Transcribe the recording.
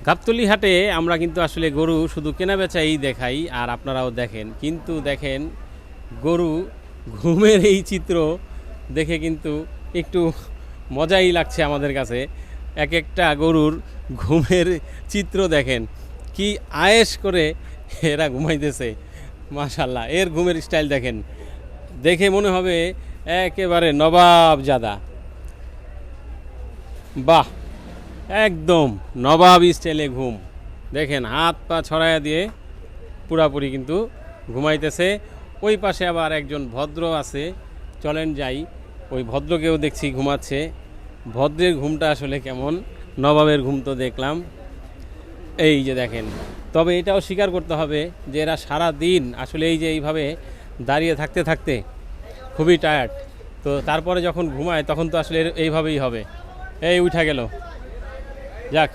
গাবতলী হাটে আমরা কিন্তু আসলে গরু শুধু কেনা বেচাই দেখাই আর আপনারাও দেখেন, কিন্তু দেখেন গরু ঘুমের এই চিত্র দেখে কিন্তু একটু মজাই লাগছে আমাদের কাছে। এক একটা গরুর ঘুমের চিত্র দেখেন, কি আয়েশ করে এরা ঘুমাইতেছে। মাশাল্লাহ, এর ঘুমের স্টাইল দেখেন, দেখে মনে হবে একেবারে নবাবজাদা। বাহ, একদম নবাব স্টাইলে ঘুম। দেখেন হাত পা ছড়াইয়া দিয়ে পুরাপুরি কিন্তু ঘুমাইতেছে। ওই পাশে আবার একজন ভদ্র আছে, চলেন যাই, ওই ভদ্রকেও দেখছি ঘুমাচ্ছে। ভদ্রের ঘুমটা আসলে কেমন, নবাবের ঘুম তো দেখলাম, এই যে দেখেন। তবে এটাও স্বীকার করতে হবে যে এরা সারা দিন আসলে এই যে এইভাবে দাঁড়িয়ে থাকতে থাকতে খুবই টায়ার্ড, তো তারপরে যখন ঘুমায় তখন তো আসলে এইভাবেই হবে। এই উঠা গেল, যাক।